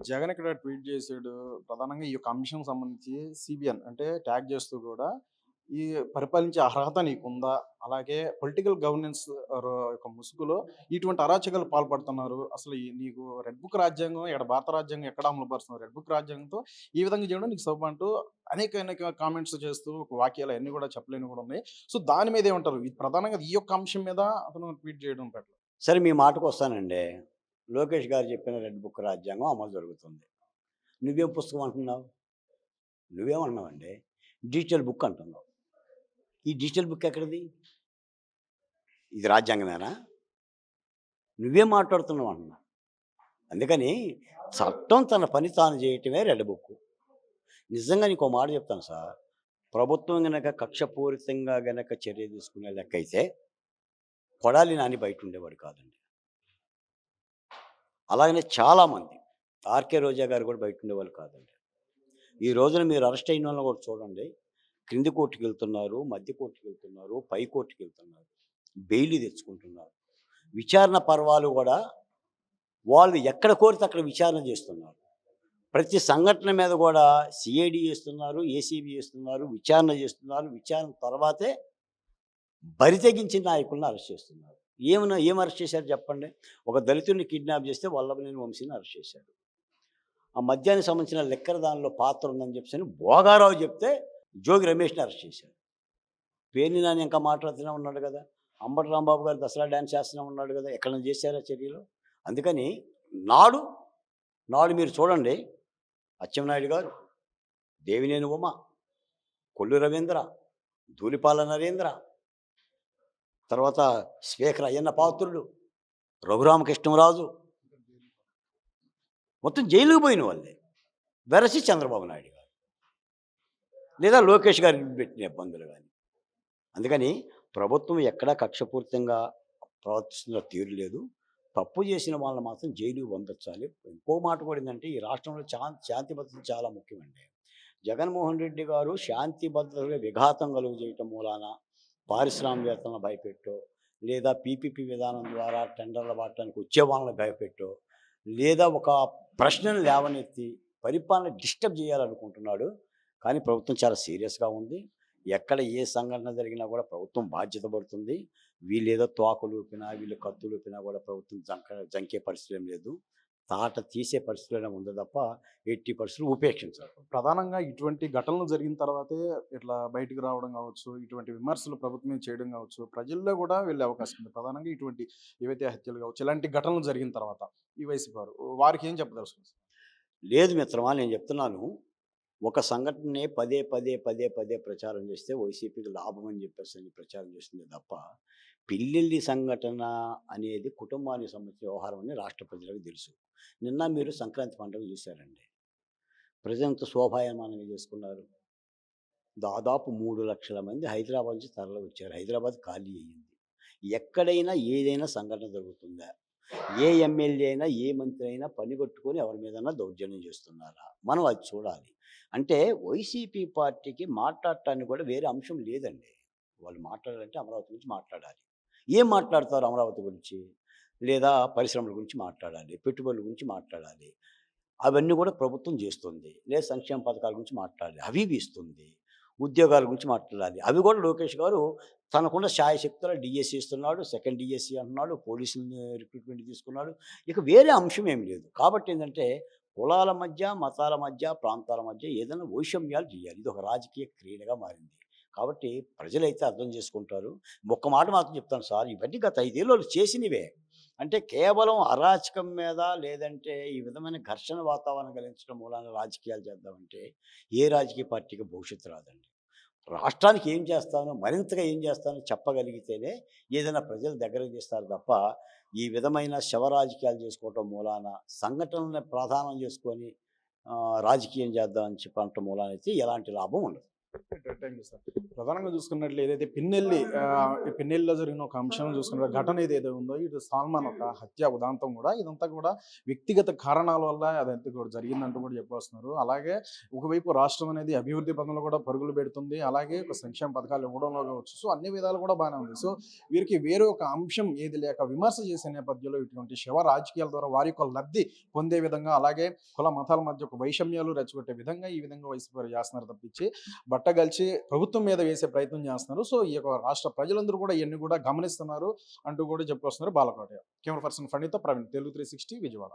జగన్ ఇక్కడ ట్వీట్ చేసాడు. ప్రధానంగా ఈ యొక్క అంశం సంబంధించి సీబీఎన్ అంటే ట్యాగ్ చేస్తూ కూడా ఈ పరిపాలించే అర్హత నీకుందా? అలాగే పొలిటికల్ గవర్నెన్స్ యొక్క ముసుగులో ఇటువంటి అరాచకాలు పాల్పడుతున్నారు. అసలు నీకు రెడ్ బుక్ రాజ్యాంగం ఎక్కడ భారత రాజ్యాంగం ఎక్కడ అమలు పరుస్తున్నారు? రెడ్ బుక్ రాజ్యాంగంతో ఈ విధంగా చేయడం నీకు సబబు అంటూ అనేక కామెంట్స్ చేస్తూ ఒక వాక్యాలు అయన్నీ కూడా చెప్పలేనివి కూడా ఉన్నాయి. సో, దాని మీద ఏమంటారు? ఇది ప్రధానంగా ఈ యొక్క అంశం మీద అతను ట్వీట్ చేయడం పట్ల. సరే మీ మాటకొస్తానండి. లోకేష్ గారు చెప్పిన రెడ్ బుక్ రాజ్యాంగం అమలు జరుగుతుంది. నువ్వేం పుస్తకం అంటున్నావు? నువ్వేమంటున్నావండి? డిజిటల్ బుక్ అంటున్నావు. ఈ డిజిటల్ బుక్ ఎక్కడిది? ఇది రాజ్యాంగమేనా? నువ్వేం మాట్లాడుతున్నావు అంటున్నా. అందుకని చట్టం తన పని తాను చేయటమే రెడ్ బుక్. నిజంగా నీకో మాట చెప్తాను సార్. ప్రభుత్వం గనక కక్షపూరితంగా గనక చర్య తీసుకునే లెక్కయితే కొడాలి నాని బయట ఉండేవాడు కాదండి. అలాగనే చాలామంది ఆర్కే రోజా గారు కూడా బయట ఉండేవాళ్ళు కాదండి. ఈ రోజున మీరు అరెస్ట్ అయిన వాళ్ళని కూడా చూడండి. క్రింది కోర్టుకి వెళ్తున్నారు, మధ్య కోర్టుకి వెళ్తున్నారు, పై కోర్టుకి వెళ్తున్నారు, బెయిల్ తెచ్చుకుంటున్నారు. విచారణ పర్వాలు కూడా వాళ్ళు ఎక్కడ కోరితే అక్కడ విచారణ చేస్తున్నారు. ప్రతి సంఘటన మీద కూడా సిఐడి చేస్తున్నారు, ఏసీబీ చేస్తున్నారు, విచారణ చేస్తున్నారు. విచారణ తర్వాతే బరితెగించిన నాయకులను అరెస్ట్ చేస్తున్నారు. ఏం అరెస్ట్ చేశారు చెప్పండి? ఒక దళితుడిని కిడ్నాప్ చేస్తే వల్లభనేని వంశీని అరెస్ట్ చేశారు. ఆ మద్యానికి సంబంధించిన లెక్కర దానిలో పాత్ర ఉందని చెప్పేసి భోగారావు చెప్తే జోగి రమేష్ని అరెస్ట్ చేశారు. పేర్ని నాని ఇంకా మాట్లాడుతూనే ఉన్నాడు కదా. అంబటి రాంబాబు గారు దసరా డ్యాన్స్ చేస్తూనే ఉన్నాడు కదా. ఎక్కడైనా చేశారా చర్యలు? అందుకని నాడు నాడు మీరు చూడండి. అచ్చెన్నాయుడు గారు, దేవినేని ఉమ, కొల్లు రవీంద్ర, ధూళిపాల నరేంద్ర, తర్వాత స్పీకర్ అయ్యన్న పాత్రుడు, రఘురామకృష్ణరాజు మొత్తం జైలుకు పోయిన వాళ్ళే. వెరసి చంద్రబాబు నాయుడు గారు లేదా లోకేష్ గారికి పెట్టిన ఇబ్బందులు కానీ. అందుకని ప్రభుత్వం ఎక్కడా కక్షపూరితంగా ప్రవర్తిస్తున్న తీరు లేదు. తప్పు చేసిన వాళ్ళని మాత్రం జైలుకు పంపించాలి. ఇంకో మాట కూడా ఏంటంటే ఈ రాష్ట్రంలో శాంతి భద్రత చాలా ముఖ్యమండి. జగన్మోహన్ రెడ్డి గారు శాంతి భద్రతలకు విఘాతం కలుగు చేయటం మూలాన పారిశ్రామికవేత్తలను భయపెట్టో, లేదా పీపీపీ విధానం ద్వారా టెండర్లు పట్టడానికి వచ్చే వాళ్ళని భయపెట్టో, లేదా ఒక ప్రశ్నను లేవనెత్తి పరిపాలన డిస్టర్బ్ చేయాలనుకుంటున్నాడు. కానీ ప్రభుత్వం చాలా సీరియస్గా ఉంది. ఎక్కడ ఏ సంఘటన జరిగినా కూడా ప్రభుత్వం బాధ్యత పడుతుంది. వీళ్ళేదో తోకలు ఊపినా, వీళ్ళు కత్తులు ఊపినా కూడా ప్రభుత్వం జంకే పరిస్థితి ఏం లేదు. తాట తీసే పరిస్థితిలోనే ఉంది తప్ప 80% ఉపేక్షించారు. ప్రధానంగా ఇటువంటి ఘటనలు జరిగిన తర్వాతే ఇట్లా బయటికి రావడం కావచ్చు, ఇటువంటి విమర్శలు ప్రభుత్వం మీద చేయడం కావచ్చు, ప్రజల్లో కూడా వెళ్ళే అవకాశం ఉంది. ప్రధానంగా ఇటువంటి ఏవైతే హత్యలు కావచ్చు, ఇలాంటి ఘటనలు జరిగిన తర్వాత ఈ వైసీపీ వారికి ఏం చెప్పదలుచుకున్నారు? లేదు మిత్రమా, నేను చెప్తున్నాను. ఒక సంఘటనని పదే పదే పదే పదే ప్రచారం చేస్తే వైసీపీకి లాభం అని చెప్పేసి ప్రచారం చేస్తుంది తప్ప పిల్లిల్లి సంఘటన అనేది కుటుంబానికి సంబంధించిన వ్యవహారం అని రాష్ట్ర ప్రజలకు తెలుసు. నిన్న మీరు సంక్రాంతి పండుగ చూశారండి. ప్రజలంతా శోభాయమానంగా చేసుకున్నారు. దాదాపు 3,00,000 మంది హైదరాబాద్ నుంచి తరలి వచ్చారు. హైదరాబాద్ ఖాళీ అయ్యింది. ఎక్కడైనా ఏదైనా సంఘటన జరుగుతుందా? ఏ ఎమ్మెల్యే అయినా, ఏ మంత్రి అయినా పనిగట్టుకొని ఎవరి మీదన్నా దౌర్జన్యం చేస్తున్నారా? మనం అది చూడాలి. అంటే వైసీపీ పార్టీకి మాట్లాడటానికి కూడా వేరే అంశం లేదండి. వాళ్ళు మాట్లాడాలంటే అమరావతి గురించి మాట్లాడాలి. ఏం మాట్లాడతారు అమరావతి గురించి? లేదా పరిశ్రమల గురించి మాట్లాడాలి, పెట్టుబడుల గురించి మాట్లాడాలి. అవన్నీ కూడా ప్రభుత్వం చేస్తుంది. లేదా సంక్షేమ పథకాల గురించి మాట్లాడాలి, అవి ఇస్తుంది. ఉద్యోగాల గురించి మాట్లాడాలి, అవి కూడా లోకేష్ గారు తనకున్న శాయశక్తుల డిఎస్సి ఇస్తున్నాడు, సెకండ్ డిఎస్సి అంటున్నాడు, పోలీసులని రిక్రూట్మెంట్ తీసుకున్నాడు. ఇక వేరే అంశం ఏమి లేదు. కాబట్టి ఏంటంటే కులాల మధ్య, మతాల మధ్య, ప్రాంతాల మధ్య ఏదైనా వైషమ్యాలు చేయాలి. ఇది ఒక రాజకీయ క్రీడగా మారింది. కాబట్టి ప్రజలైతే అర్థం చేసుకుంటారు. ఒక్క మాట మాత్రం చెప్తాను సార్, ఇవన్నీ గత 5 ఏళ్ళు చేసినవే. అంటే కేవలం అరాచకం మీద లేదంటే ఈ విధమైన ఘర్షణ వాతావరణం కలిగించడం మూలాన రాజకీయాలు చేద్దామంటే ఏ రాజకీయ పార్టీకి భవిష్యత్తు రాదండి. రాష్ట్రానికి ఏం చేస్తానో, మరింతగా ఏం చేస్తానో చెప్పగలిగితేనే ఏదైనా ప్రజలు దగ్గరకు తీస్తారు తప్ప ఈ విధమైన శవ రాజకీయాలు చేసుకోవటం మూలాన సంఘటనలను ప్రధానం చేసుకొని రాజకీయం చేద్దామని చెప్పడం మూలాన అయితే ఎలాంటి లాభం ఉండదు. Thank you sir. ప్రధానంగా చూసుకున్నట్లు ఏదైతే ఈ పిన్నెల్లిలో జరిగిన ఒక అంశం చూసుకున్న ఘటన ఏదైతే ఉందో ఇది సాల్మాన్ ఒక హత్య ఉదాంతం కూడా ఇదంతా కూడా వ్యక్తిగత కారణాల వల్ల అదంతా కూడా జరిగిందంటూ కూడా చెప్పొస్తున్నారు. అలాగే ఒకవైపు రాష్ట్రం అనేది అభివృద్ధి పదంలో కూడా పరుగులు పెడుతుంది. అలాగే ఒక సంక్షేమ పథకాలు ఇవ్వడంలో కావచ్చు. సో అన్ని విధాలు కూడా బాగానే ఉంది. సో వీరికి వేరే ఒక అంశం ఏది లేక విమర్శ చేసే నేపథ్యంలో ఇటువంటి శవ రాజకీయాల ద్వారా వారి యొక్క లబ్ధి పొందే విధంగా అలాగే కుల మతాల మధ్య ఒక వైషమ్యాలు రెచ్చగొట్టే విధంగా ఈ విధంగా వైసీపీ వారు చేస్తున్నారు తప్పించి బట్టగలిచి ప్రభుత్వం మీద వేసే ప్రయత్నం చేస్తున్నారు. సో ఈ యొక్క రాష్ట్ర ప్రజలందరూ కూడా ఇవన్నీ కూడా గమనిస్తున్నారు అంటూ కూడా చెప్పుకొస్తున్నారు బాలకోట. కెమెరా పర్సన్ ఫణితో ప్రవీణ్, తెలుగు 360 విజయవాడ.